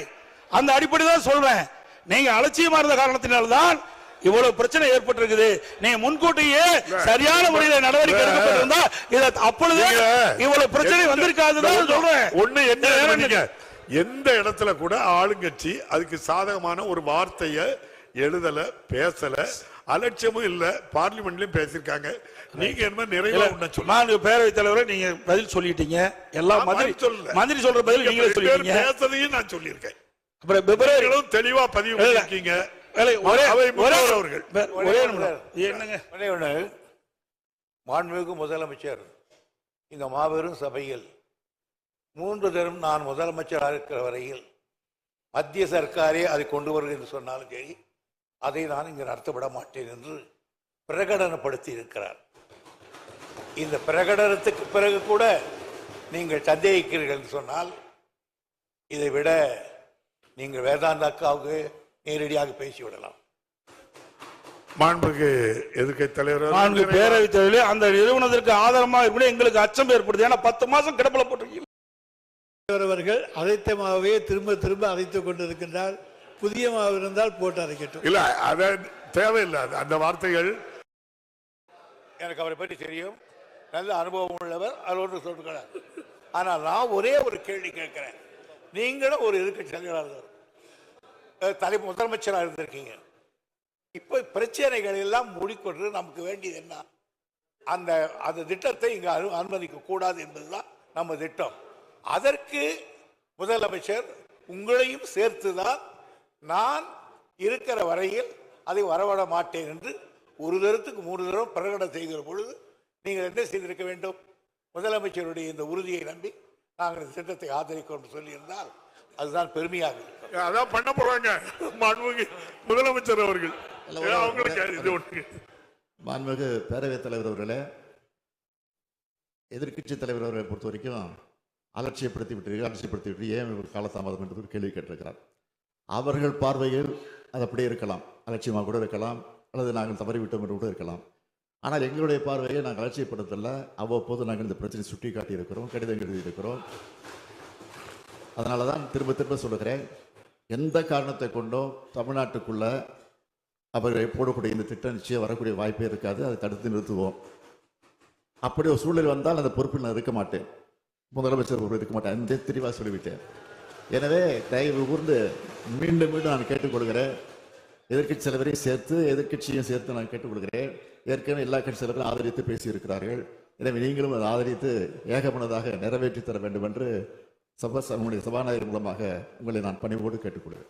அந்த அடிப்படை தான் சொல்றேன். நீங்க அலட்சியமா இருந்த காரணத்தினால்தான் இவ்வளவு பிரச்சனை ஏற்பட்டிருக்குது. நீங்க முன்கூட்டியே சரியான முறையில் நடவடிக்கை எடுக்கப்பட்டிருந்தா இத அப்பொழுது இவ்வளவு பிரச்சனை வந்திருக்காதுதான் சொல்றேன். ஒண்ணு என்ன, எந்த இடத்துல கூட ஆளுங்கட்சி அதுக்கு சாதகமான ஒரு வார்த்தைய எழுதல, பேசல, அலட்சியமும் இல்ல. பார்லிமெண்ட்லயும் பேசிருக்காங்க. நீங்க என்ன நிறைவா ஒண்ணு சொல்லுங்க. பேரவைத் தலைவரை நீங்க பதில் சொல்லிட்டீங்க. எல்லாம் மந்திரி சொல்ற பதில் நீங்க சொல்லிட்டீங்க. பேசுறதையும் நான் சொல்லியிருக்கேன். அப்புறம் பிப்ரவரியிலும் தெளிவா பதிவு பண்ணிருக்கீங்க. மாண்புமிகு முதலமைச்சர் இந்த மாபெரும் சபையில் 3 தரம் நான் முதலமைச்சராக இருக்கிற வரையில் மத்திய சர்க்காரே அதை கொண்டு வருகிறது என்று சொன்னாலும் சரி, அதை நான் இங்கு நடத்தப்பட மாட்டேன் என்று பிரகடனப்படுத்தி இருக்கிறார். இந்த பிரகடனத்துக்கு பிறகு கூட நீங்கள் சந்தேகிக்கிறீர்கள் என்று சொன்னால், இதை விட நீங்கள் வேதாந்த அக்காவுக்கு நேரடியாக பேசிவிடலாம். மாண்புக்கு எதிர்க்கட்சி தலைவர், பேரவைத் தலைவர் அந்த நிறுவனத்திற்கு ஆதாரமாக கூட எங்களுக்கு அச்சம் ஏற்படுது. ஏன்னா 10 மாசம் கிடப்பில போட்டிருக்கீங்க. அவர்கள் அரைத்த மாவே திரும்ப திரும்ப அரைத்துக் கொண்டிருக்கின்றார். புதிய மாவு இருந்தால் போட்டு அரைக்கட்டும். இல்ல, அத தேவையில்லை. அந்த வார்த்தைகள் எனக்கு அவரை பற்றி தெரியும், நல்ல அனுபவம் உள்ளவர், அது ஒன்று சொல்லுகிறார். ஆனால் நான் ஒரே ஒரு கேள்வி கேட்கிறேன். நீங்களும் ஒரு எதிர்க்கட்சி தலைவர் முதலமைச்சராக இருந்திருக்கீங்க. இப்ப பிரச்சனைகள் எல்லாம் மூடிக்கொண்டு நமக்கு வேண்டியது என்ன? அந்த திட்டத்தை இங்கு அனுமதிக்க கூடாது என்பதுதான் நம்ம திட்டம். அதற்கு முதலமைச்சர் உங்களையும் சேர்த்துதான் நான் இருக்கிற வரையில் அதை வரவிட மாட்டேன் என்று ஒரு தரத்துக்கு 3 தரம் பிரகடனம் செய்கிற பொழுது நீங்கள் என்ன செய்திருக்க வேண்டும்? முதலமைச்சருடைய இந்த உறுதியை நம்பி நாங்கள் இந்த திட்டத்தை ஆதரிக்கிறோம் சொல்லியிருந்தால் அதுதான் பெருமையாக இருக்கும். அதான் பண்ண போறாங்க முதலமைச்சர் அவர்கள். மாண்புமிகு பேரவைத் தலைவர் அவர்களே, எதிர்க்கட்சி தலைவர் அவர்களை பொறுத்த வரைக்கும் அலட்சியப்படுத்தி விட்டு ஏன் காலதாமதம் என்று ஒரு கேள்வி கேட்டிருக்கிறார். அவர்கள் பார்வையில் அது அப்படியே இருக்கலாம், அலட்சியமாக கூட இருக்கலாம், அல்லது நாங்கள் தவறிவிட்டோம் என்று கூட இருக்கலாம். ஆனால் எங்களுடைய பார்வையை நாங்கள் அலட்சியப்படுத்தல. அவ்வப்போது நாங்கள் இந்த பிரச்சனை சுட்டி காட்டியிருக்கிறோம், கடிதங்கள் எழுதியிருக்கிறோம். அதனால தான் திரும்ப திரும்ப சொல்லுகிறேன், எந்த காரணத்தை கொண்டோ தமிழ்நாட்டுக்குள்ள அவர்கள் போடக்கூடிய இந்த திட்டம் நிச்சயம் வரக்கூடிய வாய்ப்பே இருக்காது. அதை தடுத்து நிறுத்துவோம். அப்படி ஒரு சூழல் வந்தால் அந்த பொறுப்பில் நான் இருக்க மாட்டேன், முதலமைச்சர் பொறுப்பு இருக்க மாட்டேன். அந்த தெளிவாக சொல்லிவிட்டேன். எனவே தயவு கூர்ந்து மீண்டும் மீண்டும் நான் கேட்டுக்கொள்கிறேன், எதிர்க்கட்சி தலைவரையும் சேர்த்து எதிர்க்கட்சியும் சேர்த்து நான் கேட்டுக்கொள்கிறேன். ஏற்கனவே எல்லா கட்சி தலைவர்களும் ஆதரித்து பேசியிருக்கிறார்கள். எனவே நீங்களும் அதை ஆதரித்து ஏகமனதாக நிறைவேற்றி தர வேண்டும் என்று சபாநாயகர் மூலமாக உங்களை நான் பணிவோடு கேட்டுக்கொள்கிறேன்.